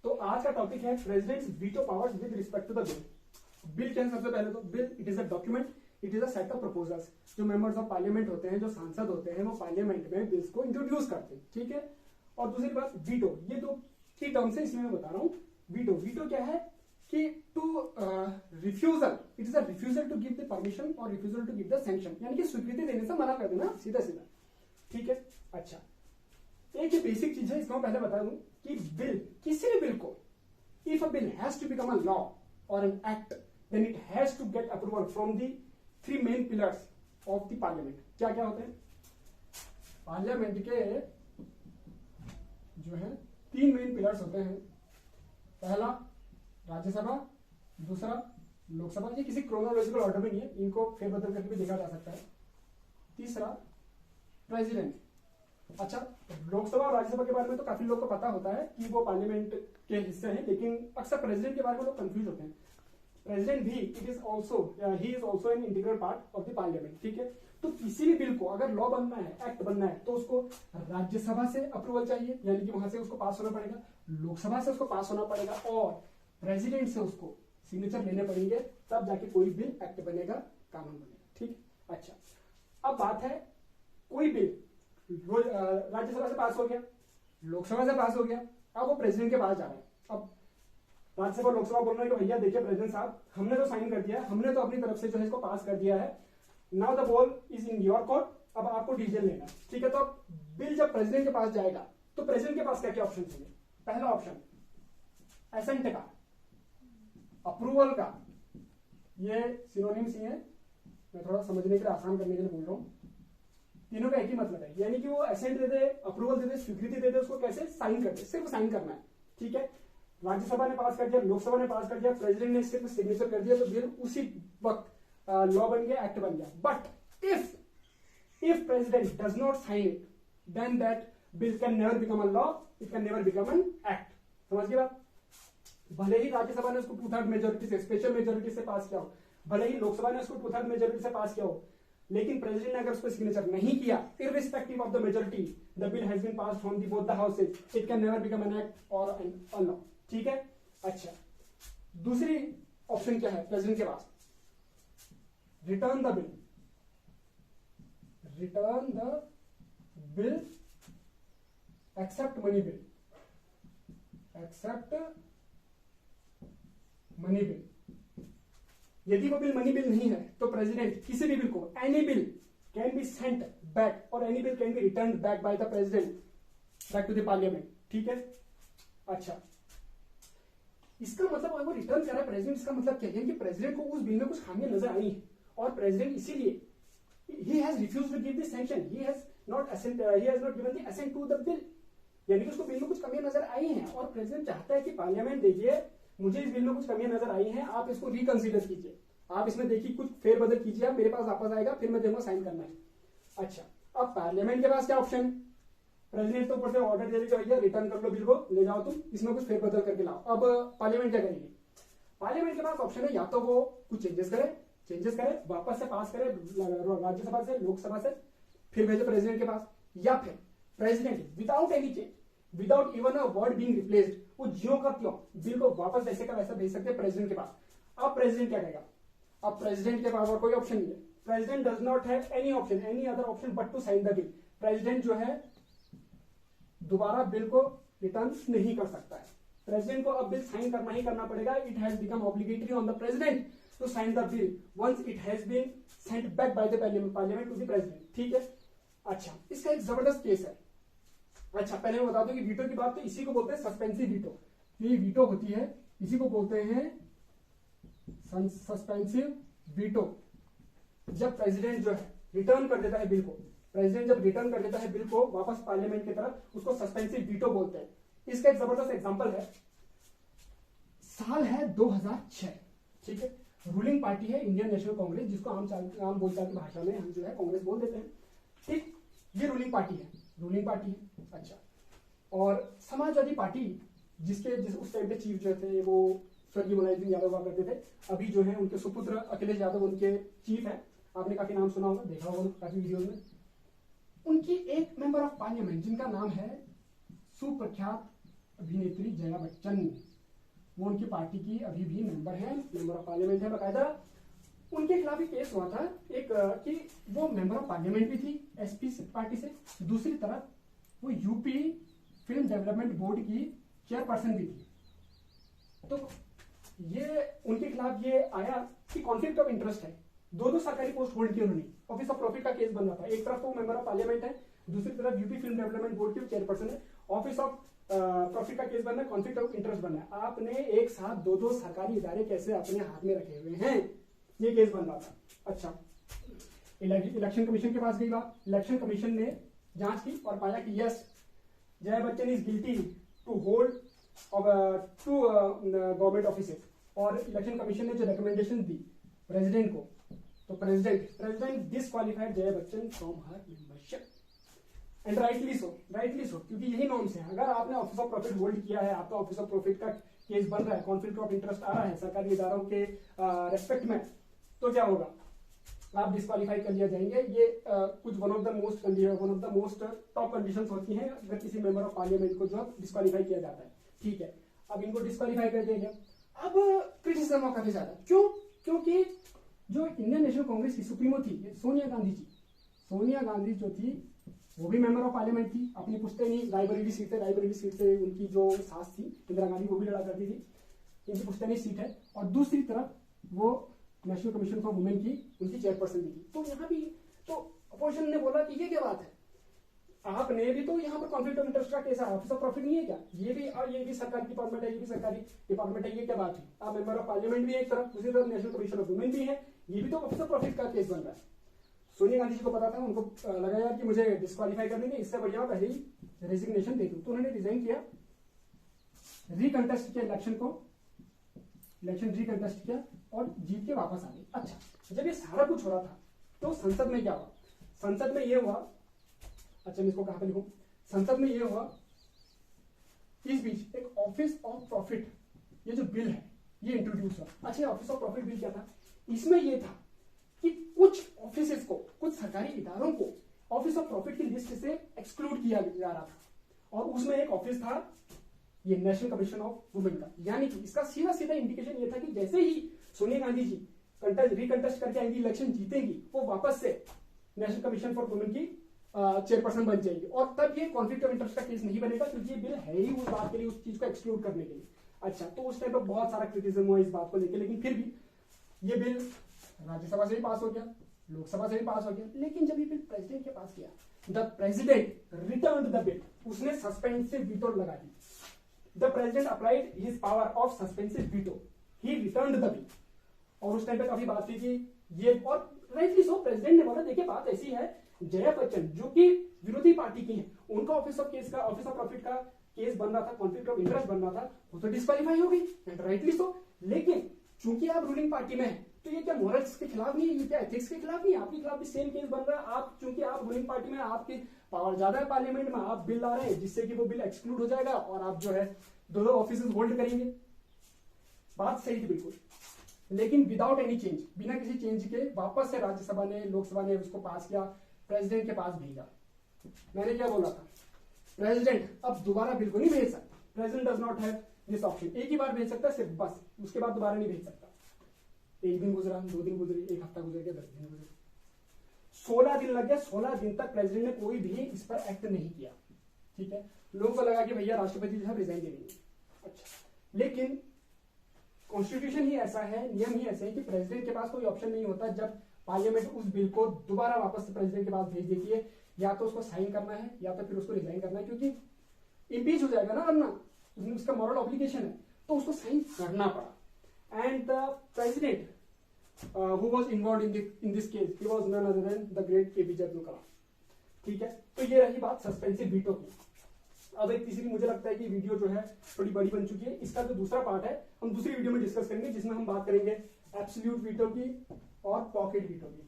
तो आज का टॉपिक है president's veto powers with respect to the bill. Bill क्या है? सबसे पहले तो bill it is a document, it is a set of proposals. जो मेंबर्स ऑफ पार्लियामेंट होते हैं, जो सांसद होते हैं, वो पार्लियामेंट में बिल्स को इंट्रोड्यूस करते हैं, ठीक है। और दूसरी बात वीटो, ये दो की टर्म्स है, इसलिए मैं बता रहा हूँ। वीटो, वीटो क्या है कि to refusal, it is a refusal to give the permission और refusal to give the sanction, यानी कि स्वीकृति देने से मना कर देना सीधा सीधा, ठीक है। अच्छा, एक ही बेसिक चीज है, इसको मैं पहले बता दूं कि बिल, किसी भी बिल को, if a bill has to become a law और an act, then it has to get approval from the three main pillars of the parliament. क्या क्या होते हैं पार्लियामेंट के? जो है तीन मेन पिलर्स होते हैं। पहला राज्यसभा, दूसरा लोकसभा, ये किसी क्रोनोलॉजिकल ऑर्डर में नहीं है, इनको फेरबदल करके भी देखा जा सकता है। तीसरा प्रेसिडेंट। अच्छा, लोकसभा और राज्यसभा के बारे में तो काफी लोग को पता होता है कि वो पार्लियामेंट के हिस्से हैं, लेकिन अक्सर प्रेसिडेंट के बारे में लोग कंफ्यूज होते हैं। प्रेसिडेंट भी it is also, he is also an integral part of the parliament, ठीक है। तो किसी भी बिल को अगर लॉ बनना है, एक्ट बनना है, तो उसको राज्यसभा से अप्रूवल चाहिए, यानी कि वहां से उसको पास होना पड़ेगा, लोकसभा से उसको पास होना पड़ेगा, और प्रेसिडेंट से उसको सिग्नेचर लेने पड़ेंगे, तब जाके कोई बिल एक्ट बनेगा, कानून बनेगा, ठीक है। अच्छा, अब बात है कोई बिल राज्यसभा से पास हो गया, लोकसभा से पास हो गया, अब वो प्रेसिडेंट के पास जा रहा है। अब राज्यसभा लोकसभा बोल रहे हैं कि भैया देखिए प्रेसिडेंट साहब, हमने तो साइन कर दिया है, हमने तो अपनी तरफ से जो है इसको पास कर दिया है, now the ball is in your court, अब आपको डिसीजन लेना है, ठीक है। तो अब बिल जब प्रेसिडेंट के पास जाएगा, तो प्रेसिडेंट के पास क्या क्या ऑप्शन चाहिए? पहला ऑप्शन एसेंट का, अप्रूवल का, ये सिनोनिम्स ही है, मैं थोड़ा समझने के लिए, आसान करने के लिए बोल रहा हूं। तीनों का एक ही मतलब है, यानी कि वो एसेंट दे दे, अप्रूवल दे दे, स्वीकृति दे दे, उसको कैसे साइन कर दे, सिर्फ साइन करना है, ठीक है। राज्यसभा ने पास कर दिया, लोकसभा ने पास कर दिया, प्रेसिडेंट ने सिर्फ सिग्नेचर कर दिया, तो बिल उसी वक्त लॉ बन गया, एक्ट बन गया। But if president does not sign it, then that bill can never become a law, it can never become an act. समझ गए बात? भले ही राज्यसभा ने उसको 2/3 मेजोरिटी से, स्पेशल मेजोरिटी से पास किया हो, भले ही लोकसभा ने उसको 2/3 मेजोरिटी से पास किया हो, लेकिन प्रेसिडेंट ने अगर उसको सिग्नेचर नहीं किया, irrespective of the majority, the bill has been passed from the both the houses, it can never become an act और अ लॉ, ठीक है। अच्छा, दूसरी ऑप्शन क्या है प्रेसिडेंट के पास? Return the bill, return the bill, except money bill, except money bill. यदि वो बिल मनी बिल नहीं है, तो प्रेसिडेंट किसी भी बिल को, any bill can be sent back और any bill can be return back by the president back to the parliament, ठीक है। अच्छा, इसका मतलब अगर वो रिटर्न करा प्रेसिडेंट, इसका मतलब क्या है कि प्रेसिडेंट को उस बिल में कुछ खामियां नजर आई है, और प्रेसिडेंट इसीलिए he has refused to give the sanction, he has not given the assent to the bill, यानी कि उसको बिल में कुछ कमियां नजर आई हैं, और प्रेसिडेंट चाहता है कि पार्लियामेंट देखिए मुझे इस बिल में कुछ कमियां नजर आई हैं, आप इसको रिकंसीडर कीजिए, आप इसमें देखिए कुछ फेरबदल कीजिए, आप मेरे पास वापस आएगा, फिर मैं देखूंगा साइन करना है। अच्छा, अब पार्लियामेंट के पास क्या ऑप्शन? प्रेसिडेंट तो ऊपर से ऑर्डर दे देगा, भैया रिटर्न कर लो बिल को, ले जाओ तुम, इसमें कुछ फेरबदल करके लाओ। अब पार्लियामेंट क्या करेगी? पार्लियामेंट के पास ऑप्शन है, या तो वो कुछ चेंजेस करे, वापस से पास करे राज्यसभा से, लोकसभा से, फिर भेजे प्रेसिडेंट के पास, या फिर president without any change, without even a word being replaced, वो ज्यों का त्यों बिल को वापस वैसे का वैसा भेज सकते हैं प्रेसिडेंट के पास। अब प्रेसिडेंट क्या करेगा? अब प्रेसिडेंट के पास और कोई ऑप्शन नहीं है, president does not have any option, any other option but to sign the bill. President जो है दोबारा बिल को रिटर्न नहीं कर सकता है, प्रेसिडेंट को अब बिल साइन करना ही करना पड़ेगा। It has become obligatory on the president to sign the bill once it has been sent back by the parliament to the president, ठीक है। अच्छा, इसका एक जबरदस्त केस है। अच्छा, पहले मैं बता दूं कि वीटो की बात, तो इसी को बोलते हैं सस्पेंसिव वीटो। ये वीटो होती है, इसी को बोलते हैं सस्पेंसिव वीटो। जब प्रेसिडेंट जो है रिटर्न कर देता है बिल को, प्रेसिडेंट जब रिटर्न कर देता है बिल को वापस पार्लियामेंट की तरफ, उसको सस्पेंसिव वीटो बोलते हैं। इसका एक जबरदस्त एग्जांपल है, साल है 2006, ठीक है। रूलिंग पार्टी है इंडियन नेशनल कांग्रेस, जिसको आम बोलचाल की भाषा में हम जो है कांग्रेस बोल देते हैं, ठीक। ये रूलिंग पार्टी है। अच्छा, और समाजवादी पार्टी जिस उस टाइम पे चीफ जो थे वो स्वर्गीय मुलायम सिंह यादव हुआ करते थे, अभी जो है उनके सुपुत्र अखिलेश यादव उनके चीफ है, आपने काफी नाम सुना होगा, देखा होगा काफी वीडियो में। उनकी एक मेंबर ऑफ पार्लियामेंट जिनका नाम है सुप्रख्यात अभिनेत्री जया बच्चन, वो उनकी पार्टी की अभी भी मेंबर हैं, मेंबर ऑफ पार्लियामेंट है बाकायदा। उनके खिलाफ एक केस हुआ था एक कि वो मेंबर ऑफ पार्लियामेंट भी थी एसपी पार्टी से, दूसरी तरफ वो यूपी फिल्म डेवलपमेंट बोर्ड की चेयरपर्सन भी थी। तो ये उनके खिलाफ ये आया कि कॉन्फ्लिक्ट ऑफ इंटरेस्ट है, दो सरकारी पोस्ट होल्ड की उन्होंने, ऑफिस ऑफ प्रॉफिट का केस बन रहा था। एक तरफ तो मेंबर ऑफ पार्लियामेंट है, दूसरी तरफ यूपी फिल्म डेवलपमेंट बोर्ड की चेयरपर्सन है, ऑफिस ऑफ प्रॉफिट का केस बनना है, कॉन्फ्लिक्ट ऑफ इंटरेस्ट बनना है। आपने एक साथ दो सरकारी इदारे कैसे अपने हाथ में रखे हुए हैं, ये केस बन रहा था। अच्छा, इलेक्शन कमीशन के पास गई बात, इलेक्शन कमीशन ने जांच की और पाया कि yes, Jaya Bachchan is guilty to hold to government offices. और इलेक्शन कमीशन ने जो रिकमेंडेशन दी प्रेसिडेंट को, तो president disqualified Jaya Bachchan from her membership, and rightly so क्योंकि यही नॉर्म्स है। अगर आपने ऑफिस ऑफ प्रॉफिट होल्ड किया है, आपका ऑफिस ऑफ प्रॉफिट का केस बन रहा है, कॉन्फ्लिक्ट ऑफ इंटरेस्ट आ रहा है सरकारी इदारों के रेस्पेक्ट में, तो क्या होगा, आप डिस्क्वालीफाई कर लिया जाएंगे। ये कुछ one of the most top conditions होती हैं अगर किसी मेंबर ऑफ पार्लियामेंट को जो डिस्क्वालीफाई किया जाता है। ठीक है, अब इनको डिस्क्वालीफाई कर दिया गया। अब क्रिटिसिज्म और काफी ज्यादा, क्योंकि जो इंडियन नेशनल कांग्रेस की सुप्रीमो थी सोनिया गांधी जो थी, वो भी मेंबर ऑफ पार्लियामेंट थी, अपनी पुश्तैनी रायबरेली सीट से उनकी जो सास थी इंदिरा गांधी, वो भी लड़ा करती थी, इनकी पुश्तैनी सीट है। और दूसरी तरफ वो नेशनल कमीशन फॉर वुमेन की उनकी चेयरपर्सन भी थी। तो यहाँ भी तो अपोजिशन ने बोला कि ये क्या बात है, आपने भी तो यहाँ पर कॉन्फ्लिक्ट ऑफ इंटरेस्ट का केस है, ऑफिस ऑफ प्रॉफिट नहीं है क्या, ये भी सरकारी डिपार्टमेंट है, ये भी सरकारी डिपार्टमेंट है, ये क्या बात है, आप मेंबर ऑफ पार्लियामेंट भी है एक तरफ, दूसरी तरफ नेशनल कमीशन ऑफ वुमेन भी है, ये भी तो ऑफिस ऑफ प्रॉफिट का केस बन रहा है। सोनिया गांधी जी को पता था, उनको लगा यार कि मुझे डिस्क्वालीफाई कर देंगे, इससे बढ़िया पहले ही रेजिग्नेशन दे दूं। तो उन्होंने रिजाइन किया, रिकंटेस्ट किया इलेक्शन रिकंटेस्ट किया और जीत के वापस आ गए। अच्छा, जब ये सारा कुछ हो रहा था तो संसद में क्या हुआ, संसद में ये हुआ, अच्छा मैं इसको कहां पे लिखूं, संसद में ये हुआ, इस बीच एक ऑफिस ऑफ प्रॉफिट ये जो बिल है ये इंट्रोड्यूस हुआ। अच्छा, ऑफिस ऑफ प्रॉफिट बिल क्या था, इसमें ये था कि कुछ ऑफिसेस को, कुछ सरकारी इदारों को ऑफिस ऑफ प्रॉफिट की लिस्ट से एक्सक्लूड किया जा रहा था, और उसमें एक ऑफिस था ये नेशनल कमीशन ऑफ वुमेन का। यानी कि इसका सीधा इंडिकेशन ये था कि जैसे ही सोनिया गांधी जी रिकंटेस्ट करके आएंगी, इलेक्शन जीतेंगी, वो वापस से नेशनल कमीशन फॉर वुमेन की चेयरपर्सन बन जाएगी, और तब ये कॉन्फ्लिक्ट ऑफ इंटरेस्ट का केस नहीं बनेगा, क्योंकि ये बिल है ही उस बात के लिए, उस चीज को एक्सक्लूड करने के लिए। अच्छा, तो उस टाइम पर बहुत सारा क्रिटिसिज्म हुआ इस बात को लेकर, लेकिन फिर भी ये बिल राज्यसभा से भी पास हो गया, लोकसभा से भी पास हो गया। लेकिन जब ये बिल प्रेसिडेंट के पास गया, the president returned the bill, उसने सस्पेंसिव वीटो लगा दी। The president applied his power of suspensive veto, he returned the bill. और उस टाइम पे काफी बात थी कि ये, और राइटली सो, प्रेसिडेंट ने बोला देखिए बात ऐसी है, जया बच्चन जो कि विरोधी पार्टी की है, उनका ऑफिस ऑफ प्रॉफिट का केस बन रहा था, कॉन्फ्लिक्ट ऑफ इंटरेस्ट बन रहा था, वो तो डिस्क्वालीफाई हो गई, एंड राइटली सो। लेकिन चूंकि आप रूलिंग पार्टी में हैं, तो ये क्या मोरल्स के खिलाफ नहीं है, ये क्या एथिक्स के खिलाफ नहीं है, आपके खिलाफ भी सेम केस बन रहा है। आप चूंकि आप रूलिंग पार्टी में, आपकी पावर ज्यादा है पार्लियामेंट में, आप बिल ला रहे हैं जिससे कि वो बिल एक्सक्लूड हो जाएगा, और आप जो है दो ऑफिस होल्ड करेंगे। बात सही थी बिल्कुल, लेकिन विदाउट एनी चेंज, बिना किसी चेंज के वापस से राज्यसभा ने, लोकसभा ने उसको पास किया, प्रेसिडेंट के पास भेजा। मैंने क्या बोला था, प्रेसिडेंट अब दोबारा बिल को नहीं भेज सकता, president does not have this option, एक ही बार भेज सकता है सिर्फ, बस, उसके बाद दोबारा नहीं भेज सकता। एक दिन गुजरा, 2 दिन गुजरे, एक हफ्ता गुजर गया, 10 दिन गुजरे, 16 दिन लग गया, 16 दिन तक प्रेसिडेंट ने कोई भी इस पर एक्ट नहीं किया। ठीक है, लोगों को लगा कि भैया राष्ट्रपति जो है रिजाइन दे देंगे। अच्छा, लेकिन कॉन्स्टिट्यूशन ही ऐसा है, नियम ही ऐसे है कि प्रेसिडेंट के पास कोई ऑप्शन नहीं होता जब पार्लियामेंट उस बिल को दोबारा वापस से प्रेसिडेंट के पास भेज देती है, या तो उसको साइन करना है या तो फिर उसको रिजाइन करना है, क्योंकि इम्पीच हो जाएगा ना, वरना उसका मॉरल ऑब्लिगेशन है, तो उसको साइन करना पड़ा। And the president who was involved in this case, he was none other than the great APJ Abdul Kalam. ठीक है, तो ये रही बात सस्पेंसिव वीटो की। अब एक तीसरी, मुझे लगता है कि वीडियो जो है थोड़ी बड़ी बन चुकी है, इसका जो दूसरा पार्ट है हम दूसरी वीडियो में डिस्कस करेंगे, जिसमें हम बात करेंगे एब्सोल्यूट वीटो की और पॉकेट वीटो की।